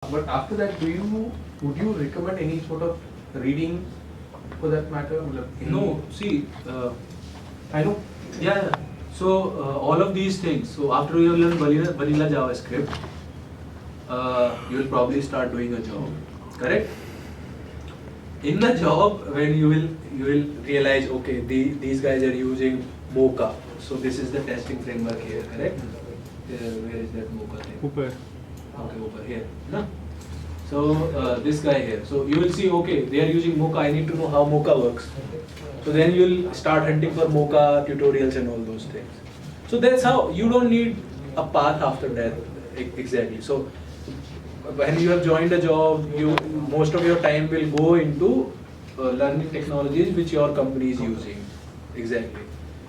But after that, would you recommend any sort of reading for that matter? No, see, I know. yeah. So all of these things. So after you learn vanilla JavaScript, you will probably start doing a job. Correct? In the job, when you will realize, okay, these guys are using Mocha. So this is the testing framework here. Correct? Where is that Mocha thing? Upper. Okay, over here. No? So this guy here. So you will see, okay, they are using Mocha. I need to know how Mocha works. So then you will start hunting for Mocha tutorials and all those things. So that's how you don't need a path after that exactly. So when you have joined a job, you most of your time will go into learning technologies which your company is using exactly,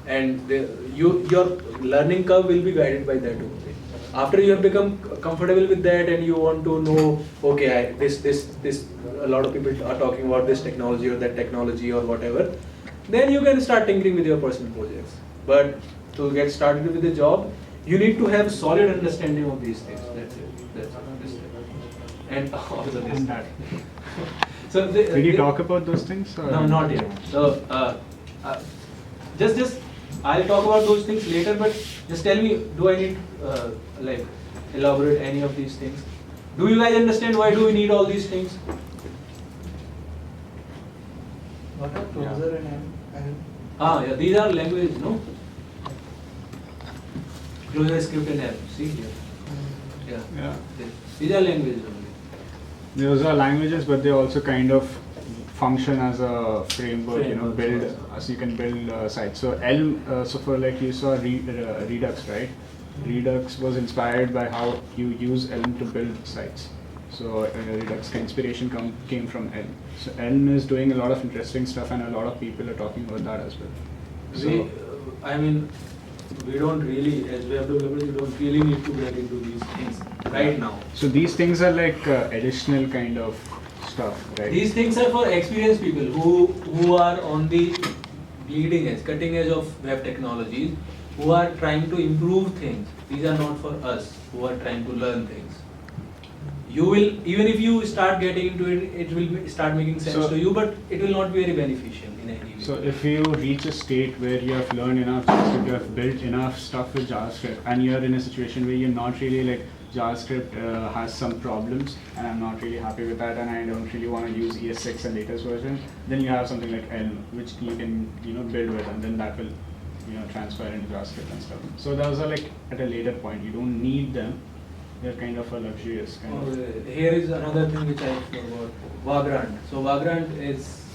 and your learning curve will be guided by that only. After you have become comfortable with that and you want to know, okay, this a lot of people are talking about this technology or that technology or whatever, then you can start tinkering with your personal projects. But to get started with the job, you need to have solid understanding of these things. That's it. That's this thing. And also this And that. So Did you talk about those things? Or? No, not yet. So just I'll talk about those things later. But just tell me, do I need like elaborate any of these things? Do you guys understand why do we need all these things? What are closer and Yeah, these are language, no? Closure script and L. See here. Yeah. These are languages only. Those are languages, but they also kind of function as a framework. You know, Framework, so you can build sites. So Elm, so for like you saw Redux, right? Redux was inspired by how you use Elm to build sites. So Redux inspiration came from Elm. So Elm is doing a lot of interesting stuff, and a lot of people are talking about that as well. So I mean, we don't really, as web developers, we don't really need to get into these things right now. So these things are like additional kind of stuff, right? These things are for experienced people who are on the bleeding edge, cutting edge of web technologies, who are trying to improve things. These are not for us who are trying to learn things. You will, even if you start getting into it, it will start making sense to you, but it will not be very beneficial in any way. So if you reach a state where you have learned enough JavaScript, you have built enough stuff with JavaScript, and you're in a situation where you're not really like JavaScript has some problems, and I'm not really happy with that, and I don't really want to use ES6 and latest version, then you have something like Elm, which you can build with, and then that will transfer into JavaScript and stuff. So those are like at a later point. You don't need them. They're kind of a luxurious kind of. Here is another thing which I forgot. Vagrant. So Vagrant is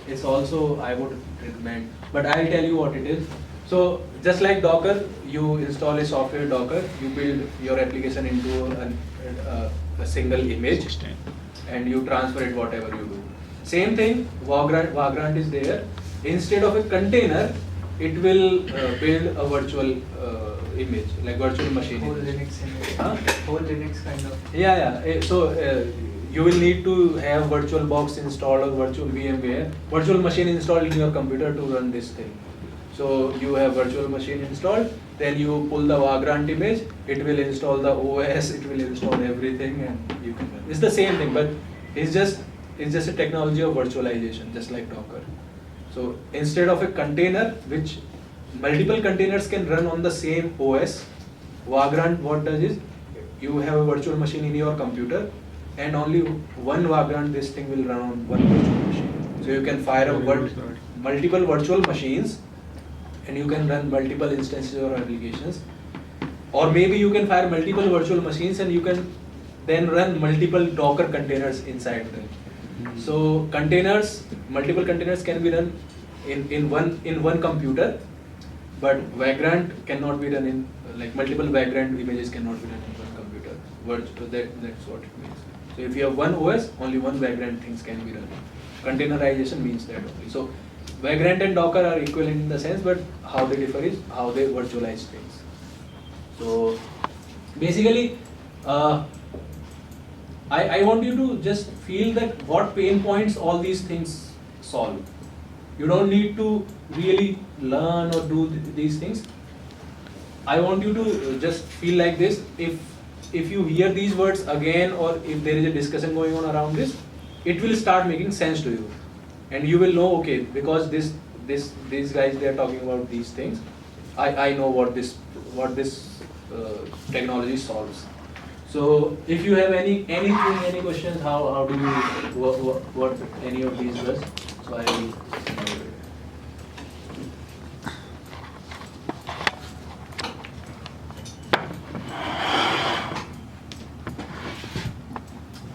it's also I would recommend, but I'll tell you what it is. So just like Docker, you install a software Docker, you build your application into a single image, and you transfer it whatever you do. Same thing, Vagrant is there. Instead of a container, it will build a virtual image, like virtual machine. whole Linux image. Huh? Whole Linux kind of. Yeah. So you will need to have VirtualBox installed or virtual VMware, virtual machine installed in your computer to run this thing. So you have virtual machine installed, then you pull the Vagrant image, it will install the OS, it will install everything, and you can run. It's the same thing, but it's just a technology of virtualization, just like Docker. So instead of a container, which multiple containers can run on the same OS, Vagrant what does is, you have a virtual machine in your computer, and only one Vagrant this thing will run on one virtual machine. So you can fire up multiple virtual machines, and you can run multiple instances or applications. Or maybe you can fire multiple virtual machines and you can then run multiple Docker containers inside them. So multiple containers can be run in one computer, but Vagrant cannot be run in like multiple Vagrant images cannot be run in one computer. That's what it means. So if you have one OS, only one Vagrant things can be run. Containerization means that only. So Vagrant and Docker are equivalent in the sense, but how they differ is how they virtualize things. So basically, I want you to just feel that what pain points all these things solve. You don't need to really learn or do these things. I want you to just feel like this. If if you hear these words again, or if there is a discussion going on around this, it will start making sense to you, and you will know, okay, because these guys, they are talking about these things. I know what this technology solves. So if you have any questions, how do you what any of these does? So I will.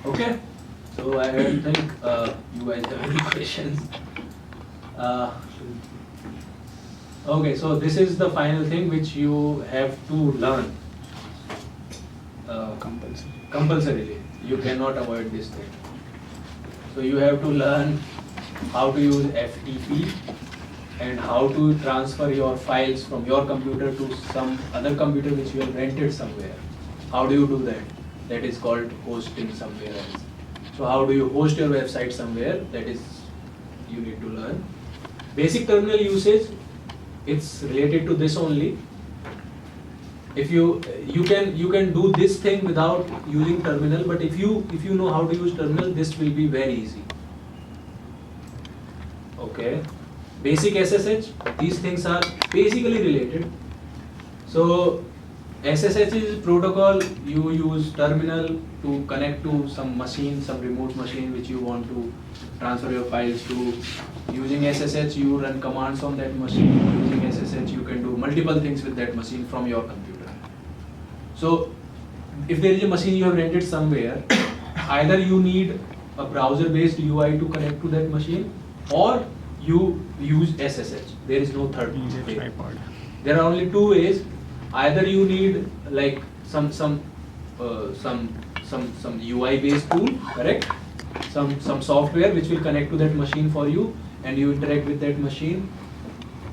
Okay, so I don't think you guys have any questions. Okay, so this is the final thing which you have to learn. Compulsorily. You cannot avoid this thing. So you have to learn how to use FTP and how to transfer your files from your computer to some other computer which you have rented somewhere. How do you do that? That is called hosting somewhere else. So how do you host your website somewhere? That is, you need to learn. Basic terminal usage, it's related to this only. If you can do this thing without using terminal, but if you know how to use terminal, this will be very easy. Okay. Basic SSH, these things are basically related. So SSH is protocol. You use terminal to connect to some machine, some remote machine which you want to transfer your files to. Using SSH, you run commands on that machine. Using SSH, you can do multiple things with that machine from your computer. So if there is a machine you have rented somewhere, either you need a browser-based UI to connect to that machine, or you use SSH. There is no third way. There are only two ways. Either you need like some UI-based tool, correct? Some software which will connect to that machine for you, and you interact with that machine,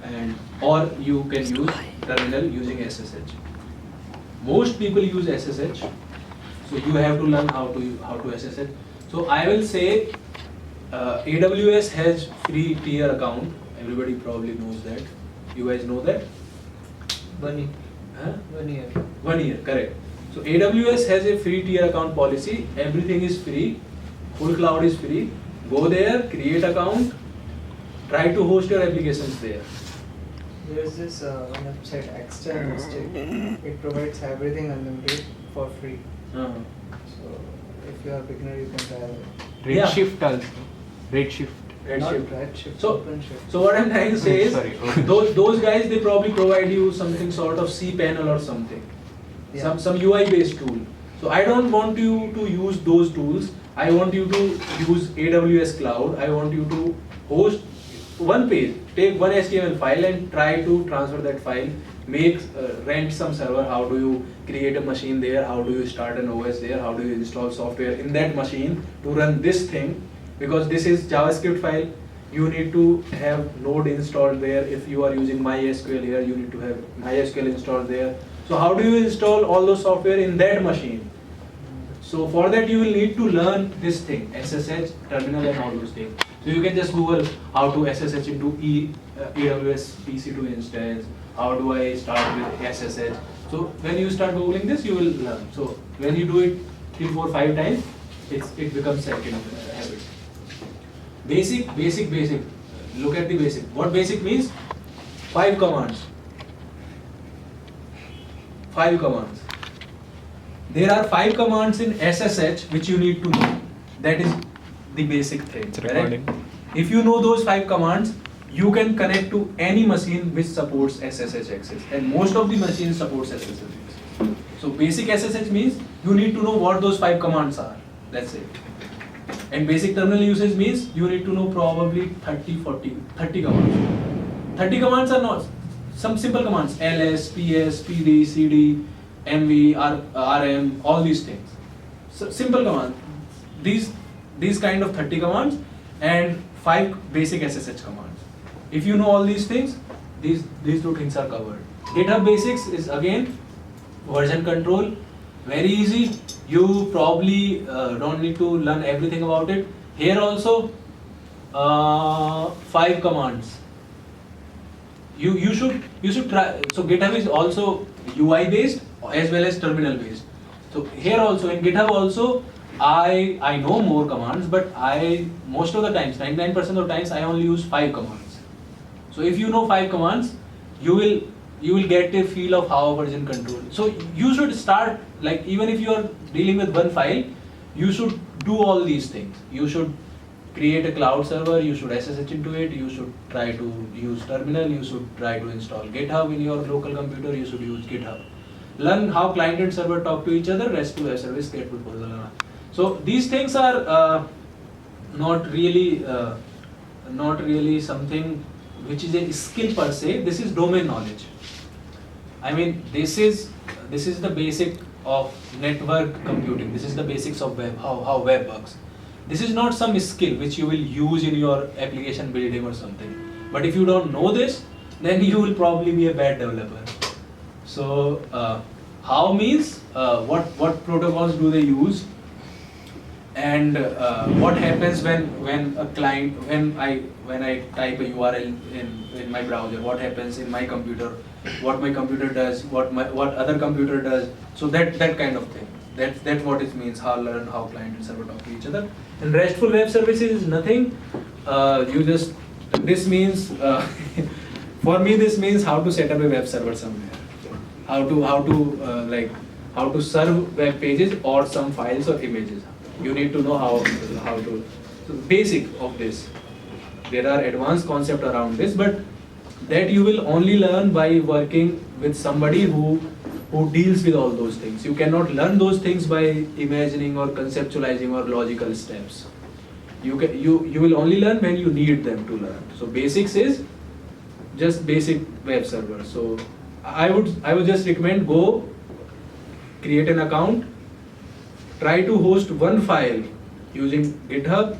and or you can use terminal using SSH. Most people use SSH, so you have to learn how to SSH. So I will say AWS has free tier account. Everybody probably knows that. You guys know that? 1 year. Huh? 1 year. 1 year, correct. So AWS has a free tier account policy. Everything is free. Full cloud is free. Go there, create account, try to host your applications there. There is this one website, Extern Mystic. It provides everything unlimited for free. Uh-huh. So if you are a beginner, you can try it. Yeah. Redshift also. Redshift. Not Redshift. Redshift, So, OpenShift. so what I'm trying to say is, Sorry, okay. those guys, they probably provide you something sort of cPanel or something, Yeah. some UI based tool. So I don't want you to use those tools. I want you to use AWS Cloud. I want you to host one page, take one HTML file and try to transfer that file. Make rent some server. How do you create a machine there? How do you start an OS there? How do you install software in that machine to run this thing? Because this is JavaScript file, you need to have Node installed there. If you are using MySQL here, you need to have MySQL installed there. So how do you install all those software in that machine? So for that you will need to learn this thing, SSH, terminal and all those things. So you can just Google how to SSH into AWS EC2 instance. How do I start with SSH? So when you start Googling this, you will learn. So when you do it 3, 4, 5 times, it becomes second habit. Basic. Look at the basic. What basic means? 5 commands. 5 commands. There are 5 commands in SSH which you need to know. That is the basic thing. Correct? If you know those 5 commands, you can connect to any machine which supports SSH access. And most of the machines supports SSH access. So basic SSH means you need to know what those 5 commands are. That's it. And basic terminal usage means you need to know probably 30 commands. 30 commands are not some simple commands: ls, ps, pd, cd, mv, rm, all these things. So simple commands. These kind of 30 commands and 5 basic SSH commands. If you know all these things, these 2 things are covered. GitHub Basics is again version control. Very easy. You probably don't need to learn everything about it. Here also 5 commands. You should try. So GitHub is also UI based as well as terminal based. So here also in GitHub also, I know more commands, but I most of the times, 99% of times, I only use 5 commands. So if you know 5 commands, you will get a feel of how version control. So you should start, like, even if you are dealing with one file, you should do all these things. You should create a cloud server, you should SSH into it, you should try to use terminal, you should try to install GitHub in your local computer, you should use GitHub. Learn how client and server talk to each other, RESTful web service, stateful proposal. So these things are not really something which is a skill per se. This is domain knowledge. I mean, this is the basic of network computing. This is the basics of web, how web works. This is not some skill which you will use in your application building or something. But if you don't know this, then you will probably be a bad developer. So how means what protocols do they use, and what happens when a client, when I type a URL in my browser, what happens in my computer, what my computer does, what other computer does. So that kind of thing. That's what it means. Learn how client and server talk to each other. And RESTful web services is nothing. This means for me this means how to set up a web server somewhere. How to serve web pages or some files or images. You need to know how to. So basic of this. There are advanced concepts around this, but that you will only learn by working with somebody who deals with all those things. You cannot learn those things by imagining or conceptualizing or logical steps. You will only learn when you need them to learn. So basics is just basic web server. So I would just recommend, go create an account, try to host one file using GitHub,